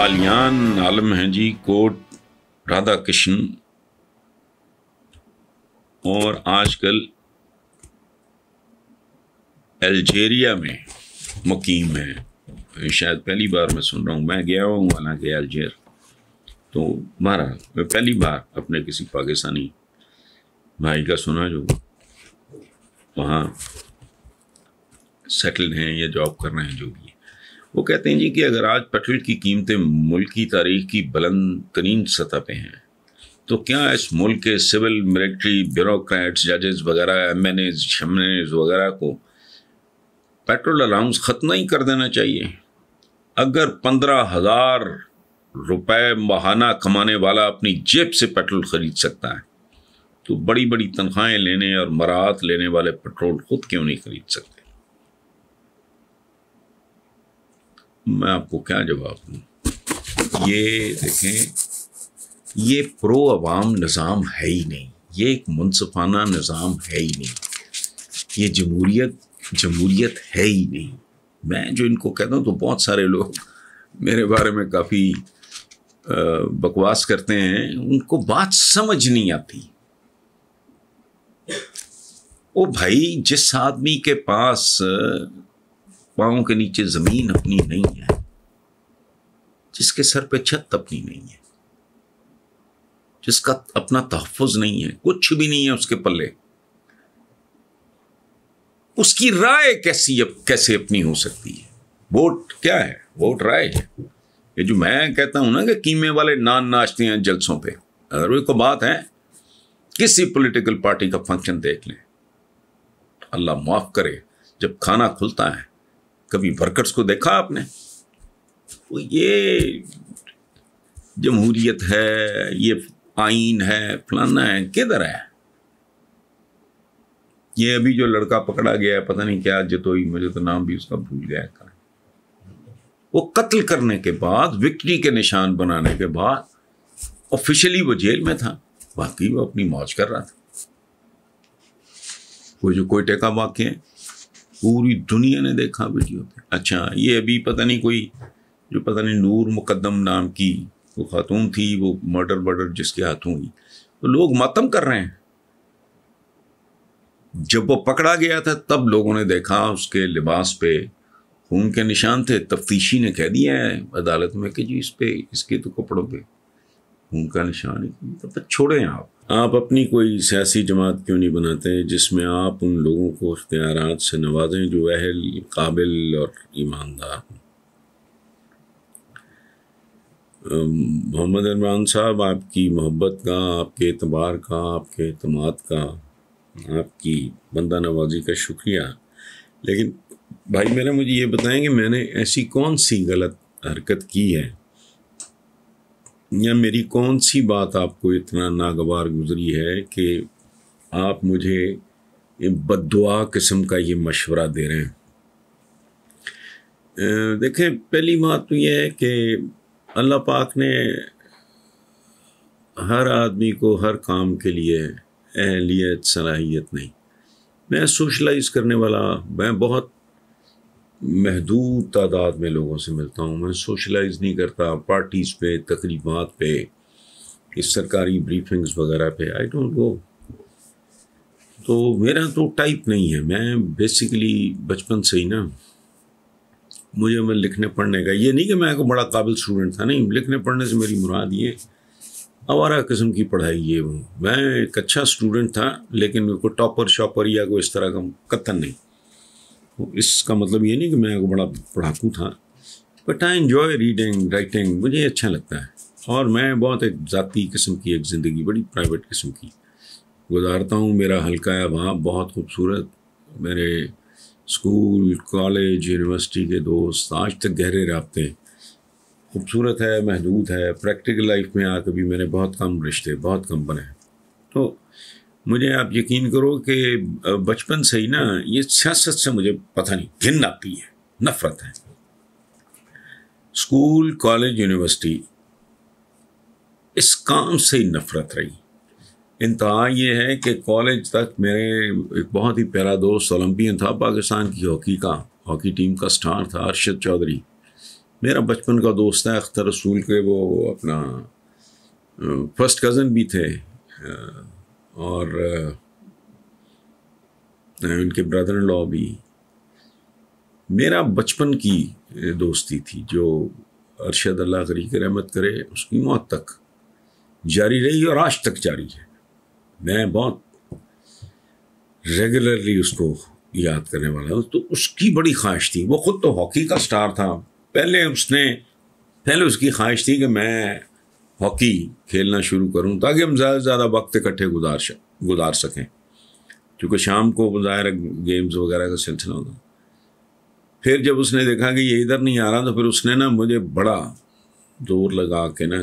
आलियान आलम हैं जी, कोट राधा कृष्ण, और आजकल अल्जीरिया में मुकीम है। शायद पहली बार मैं सुन रहा हूँ, मैं गया हूँ हालांकि अल्जीर, तो बहरहाल मैं पहली बार अपने किसी पाकिस्तानी भाई का सुना जो वहाँ सेटल्ड हैं या जॉब कर रहे हैं, जो भी है। वो कहते हैं जी कि अगर आज पेट्रोल की कीमतें मुल्क की तारीख की बुलंद तरीन सतह पे हैं, तो क्या इस मुल्क के सिविल, मिलिट्री, ब्यूरोक्रेट्स, जजेस वगैरह, एमएनएज, शमनेज वगैरह को पेट्रोल अलाउंस ख़त्म नहीं कर देना चाहिए? अगर 15,000 रुपए माहाना कमाने वाला अपनी जेब से पेट्रोल खरीद सकता है, तो बड़ी बड़ी तनख्वाहें लेने और मराहत लेने वाले पेट्रोल खुद क्यों नहीं खरीद सकते? मैं आपको क्या जवाब दूं? ये देखें, ये प्रो अवाम निज़ाम है ही नहीं, ये एक मुनसिफाना निज़ाम है ही नहीं, ये जमहूरियत है ही नहीं। मैं जो इनको कहता हूँ, तो बहुत सारे लोग मेरे बारे में काफ़ी बकवास करते हैं, उनको बात समझ नहीं आती। ओ भाई, जिस आदमी के पास पाँव के नीचे ज़मीन अपनी नहीं है, जिसके सर पे छत अपनी नहीं है, जिसका अपना तहफ़्फ़ुज़ नहीं है, कुछ भी नहीं है उसके पल्ले, उसकी राय कैसे अपनी हो सकती है? वोट क्या है? वोट राय है। ये जो मैं कहता हूं ना कि कीमे वाले नान नाचते हैं जलसों पे, अगर वो को बात है, किसी पॉलिटिकल पार्टी का फंक्शन देख लें, अल्लाह माफ करे, जब खाना खुलता है, कभी वर्कर्स को देखा आपने? तो ये जमहूरियत है, ये आइन है, फलाना है, किधर है? ये अभी जो लड़का पकड़ा गया है, पता नहीं क्या जतोई, मुझे तो नाम भी उसका भूल गया है, वो कत्ल करने के बाद, विक्ट्री के निशान बनाने के बाद ऑफिशियली वो जेल में था, बाकी वो अपनी मौज कर रहा था। वो जो कोयटे का वाक़या है, पूरी दुनिया ने देखा वीडियो पे। अच्छा, ये अभी पता नहीं कोई जो पता नहीं नूर मुकद्दम नाम की वो खातून थी, वो मर्डर जिसके हाथों हुई, तो लोग मातम कर रहे हैं। जब वो पकड़ा गया था, तब लोगों ने देखा उसके लिबास पे खून के निशान थे। तफ्तीशी ने कह दिया है अदालत में कि जी इस पे, इसके तो कपड़ों पे खून का निशान है। तो छोड़ें आप अपनी कोई सियासी जमात क्यों नहीं बनाते जिसमें आप उन लोगों को इख्तियारात से नवाजें जो अहल, काबिल और ईमानदार हों। मोहम्मद इमरान साहब, आपकी मोहब्बत का, आपके एतबार का, आपके एतमाद का, आपकी बंदा नवाजी का शुक्रिया, लेकिन भाई मेरा मुझे ये बताएं कि मैंने ऐसी कौन सी गलत हरकत की है, या मेरी कौन सी बात आपको इतना नागवार गुजरी है कि आप मुझे बद्दुआ किस्म का ये मशवरा दे रहे हैं? देखें, पहली बात तो ये है कि अल्लाह पाक ने हर आदमी को हर काम के लिए अहलियत, सलाहियत नहीं। मैं सोशलाइज करने वाला, मैं बहुत महदूद तादाद में लोगों से मिलता हूँ, मैं सोशलाइज नहीं करता पार्टीज़ पे, तकरीबात पे, इस सरकारी ब्रीफिंग्स वगैरह पे, आई डोंट गो। तो मेरा तो टाइप नहीं है। मैं बेसिकली बचपन से ही ना, मुझे मैं लिखने पढ़ने का, ये नहीं कि मैं को बड़ा काबिल स्टूडेंट था, नहीं, लिखने पढ़ने से मेरी मुराद ये आवारा किस्म की पढ़ाई ये वो। मैं एक अच्छा स्टूडेंट था, लेकिन मेरे को टॉपर शॉपर या कोई इस तरह का कतन नहीं। इसका मतलब ये नहीं कि मैं बड़ा पढ़ाकू था, but I enjoy reading, writing, मुझे अच्छा लगता है। और मैं बहुत एक ज़ाती किस्म की एक ज़िंदगी, बड़ी प्राइवेट किस्म की गुजारता हूँ। मेरा हल्का है वहाँ बहुत खूबसूरत, मेरे स्कूल, कॉलेज, यूनिवर्सिटी के दोस्त आज तक गहरे राब्ते, खूबसूरत है, महदूद है। प्रैक्टिकल लाइफ में आकर भी मैंने बहुत कम रिश्ते, बहुत कम बने। तो मुझे आप यकीन करो कि बचपन से ही ना ये सियासत से मुझे पता नहीं, घिन आती है, नफरत है। स्कूल, कॉलेज, यूनिवर्सिटी, इस काम से ही नफरत रही। इंतहा ये है कि कॉलेज तक मेरे एक बहुत ही प्यारा दोस्त ओलंपियन था, पाकिस्तान की हॉकी टीम का स्टार था, अरशद चौधरी। मेरा बचपन का दोस्त है अख्तर रसूल के, वो अपना फर्स्ट कज़न भी थे और उनके ब्रदर इन लॉ भी। मेरा बचपन की दोस्ती थी जो अरशद अल्लाह करी के रहमत करे उसकी मौत तक जारी रही और आज तक जारी है। मैं बहुत रेगुलरली उसको याद करने वाला हूँ। तो उसकी बड़ी ख्वाहिश थी, वो खुद तो हॉकी का स्टार था, पहले उसकी ख्वाहिश थी कि मैं हॉकी खेलना शुरू करूं ताकि हम ज़्यादा से ज़्यादा वक्त इकट्ठे गुजार सकें, क्योंकि शाम को ज़ाहिर गेम्स वगैरह का सिलसिला होता। फिर जब उसने देखा कि ये इधर नहीं आ रहा तो फिर उसने ना मुझे बड़ा जोर लगा के ना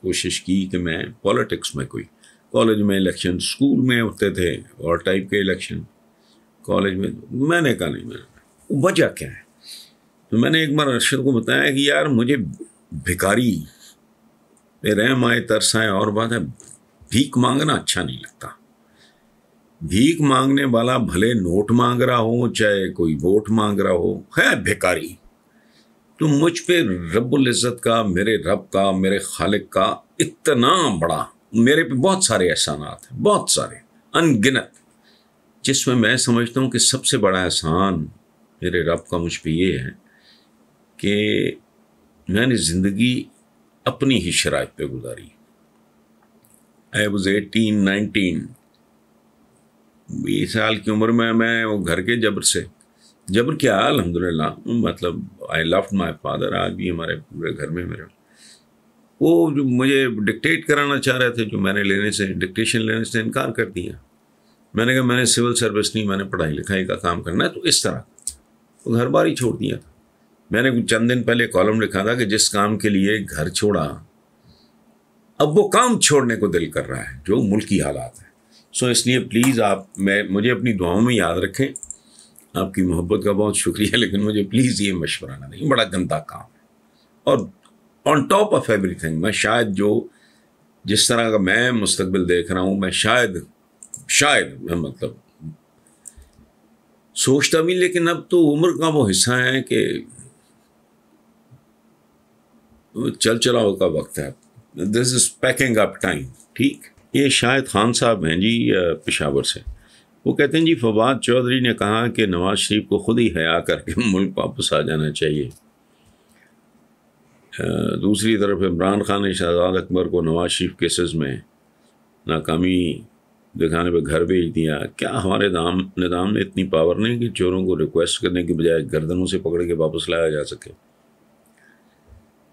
कोशिश की कि मैं पॉलिटिक्स में, कोई कॉलेज में इलेक्शन, स्कूल में होते थे और टाइप के इलेक्शन, कॉलेज में। मैंने कहा नहीं, मैं वजह क्या है। तो मैंने एक बार अरशद को बताया कि यार मुझे भिखारी पे रहम आए, तरस आए, और बात है भीख मांगना अच्छा नहीं लगता। भीख मांगने वाला भले नोट मांग रहा हो चाहे कोई वोट मांग रहा हो, है भिखारी। तो मुझ पे रब्बुल इज़्ज़त का, मेरे रब का, मेरे खालिक का इतना बड़ा, मेरे पे बहुत सारे एहसानात हैं, बहुत सारे अनगिनत, जिसमें मैं समझता हूँ कि सबसे बड़ा एहसान मेरे रब का मुझ पे ये है कि मैंने ज़िंदगी अपनी ही शराइत पे गुजारी। आई वॉज 18-19, 20 साल की उम्र में मैं वो घर के जबर क्या, अल्हम्दुलिल्लाह, मतलब आई लव्ड माय फादर। आज भी हमारे पूरे घर में मेरे वो जो मुझे डिक्टेट कराना चाह रहे थे, जो मैंने डिक्टेशन लेने से इनकार कर दिया। मैंने कहा मैंने सिविल सर्विस नहीं, मैंने पढ़ाई लिखाई का काम करना है। तो इस तरह तो घर बार ही छोड़ दिया था। मैंने कुछ चंद दिन पहले कॉलम लिखा था कि जिस काम के लिए घर छोड़ा अब वो काम छोड़ने को दिल कर रहा है, जो मुल्की हालात है। सो इसलिए प्लीज़ आप मुझे अपनी दुआओं में याद रखें। आपकी मोहब्बत का बहुत शुक्रिया, लेकिन मुझे प्लीज़ ये मशवरा नहीं, बड़ा गंदा काम है। और ऑन टॉप ऑफ एवरीथिंग, मैं शायद जिस तरह का मैं मुस्तकबिल देख रहा हूँ, मैं शायद मैं मतलब सोचता भी, लेकिन अब तो उम्र का वो हिस्सा है कि चल चलाओ का वक्त है। This is packing up time. ठीक, ये शायद खान साहब हैं जी पेशावर से। वो कहते हैं जी फवाद चौधरी ने कहा कि नवाज शरीफ को खुद ही हया करके मुल्क वापस आ जाना चाहिए। दूसरी तरफ इमरान खान ने शहजाद अकबर को नवाज शरीफ केसेस में नाकामी दिखाने पर घर भेज दिया। क्या हमारे निज़ाम में इतनी पावर नहीं कि चोरों को रिक्वेस्ट करने की बजाय गर्दनों से पकड़ के वापस लाया जा सके?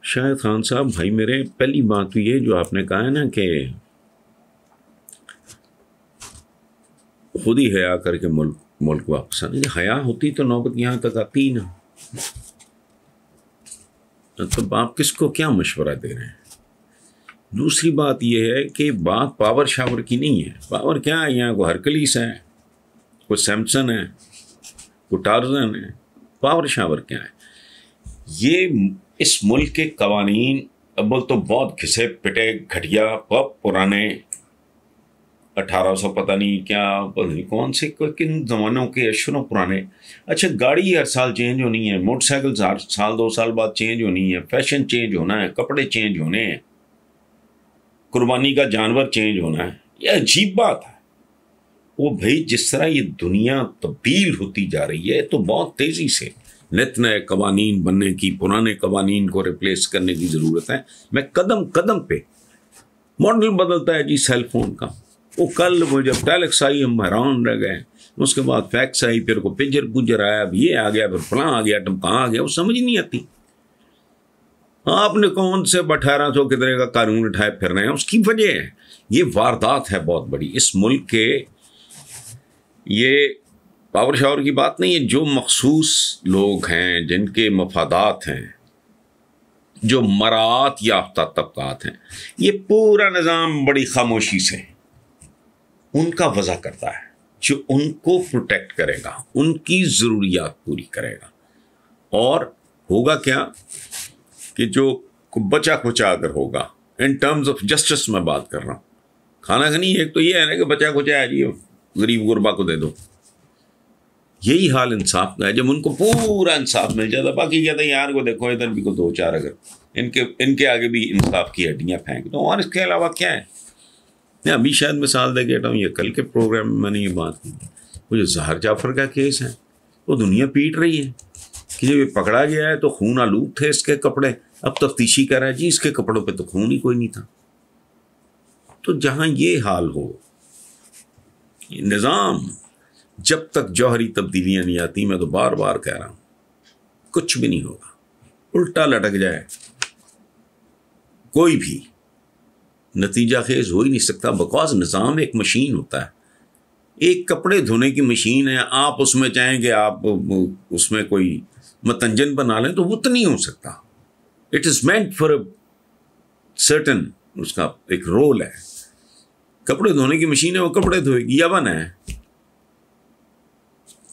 शायद खान साहब भाई मेरे, पहली बात तो ये जो आपने कहा है ना कि खुद ही हया करके मुल्क वापस आने, हया होती तो नौबत यहाँ तक आती ना। तो आप किसको क्या मशवरा दे रहे हैं? दूसरी बात यह है कि बात पावर शावर की नहीं है। पावर क्या है, यहाँ कोई हरकलीस है, कोई सैमसन है, कोई टार्जन है। पावर शावर क्या है? ये इस मुल्क के कवानीन अव्वल तो बहुत घिसे पिटे घटिया पुराने 1800 पता नहीं कौन से किन ज़मानों के अशरों पुराने। अच्छा, गाड़ी हर साल चेंज होनी है, मोटरसाइकिल हर साल 2 साल बाद चेंज होनी है, फैशन चेंज होना है, कपड़े चेंज होने हैं, कुर्बानी का जानवर चेंज होना है। यह अजीब बात है। वो भाई जिस तरह ये दुनिया तब्दील होती जा रही है तो बहुत तेज़ी से नित नए कवानीन बनने की, पुराने कवानीन को रिप्लेस करने की ज़रूरत है। मैं कदम कदम पे मॉडल बदलता है जी सेल फोन का। वो कल वो जब टेलेक्स आई हम हैरान रह गए, उसके बाद फैक्स आई, फिर को पिंजर आया, अब ये आ गया, फिर फलां आ गया, कहाँ आ गया, वो समझ नहीं आती। आपने कौन से 1800 कितने का कानून उठाए फिर रहे हैं? उसकी वजह है ये वारदात है बहुत बड़ी इस मुल्क के। ये पावर शावर की बात नहीं है, जो मखसूस लोग हैं, जिनके मफादात हैं, जो मरात याफ्ता तबकात हैं, ये पूरा निज़ाम बड़ी खामोशी से उनका वज़ा करता है, जो उनको प्रोटेक्ट करेगा, उनकी ज़रूरियात पूरी करेगा। और होगा क्या कि जो बचा खुचा अगर होगा, इन टर्म्स ऑफ जस्टिस मैं बात कर रहा हूँ, खाना का नहीं। एक तो ये है ना कि बचा खुचा है जी गरीब गुरबा को दे दो, यही हाल इंसाफ का है। जब उनको पूरा इंसाफ मिल जाता, बाकी कहते हैं यार को देखो इधर भी को दो चार अगर इनके आगे भी इंसाफ की हड्डियाँ फेंक दो, और इसके अलावा क्या है। मैं अभी शायद मिसाल दे के हूँ, ये कल के प्रोग्राम में मैंने ये बात की, वो जो ज़हर जाफर का केस है वो दुनिया पीट रही है कि जब ये पकड़ा गया है तो खून आलूद थे इसके कपड़े, अब तफ्तीशी कर रहा है जी इसके कपड़ों पे तो खून ही कोई नहीं था। तो जहाँ ये हाल हो, निज़ाम जब तक जौहरी तब्दीलियाँ नहीं आती, मैं तो बार बार कह रहा हूँ, कुछ भी नहीं होगा, उल्टा लटक जाए कोई भी नतीजा खेज हो ही नहीं सकता। बिकॉज निज़ाम एक मशीन होता है, एक कपड़े धोने की मशीन है, आप उसमें चाहेंगे आप उसमें कोई मतंजन बना लें तो वो तो नहीं हो सकता। It is meant for a certain, उसका एक रोल है। कपड़े धोने की मशीन है, वो कपड़े धोएगी। अवन है,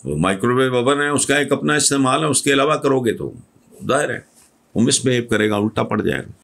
वो माइक्रोवेव ओवन है, उसका एक अपना इस्तेमाल है, उसके अलावा करोगे तो जाहिर है वो मिसबिहेव करेगा, उल्टा पड़ जाएगा।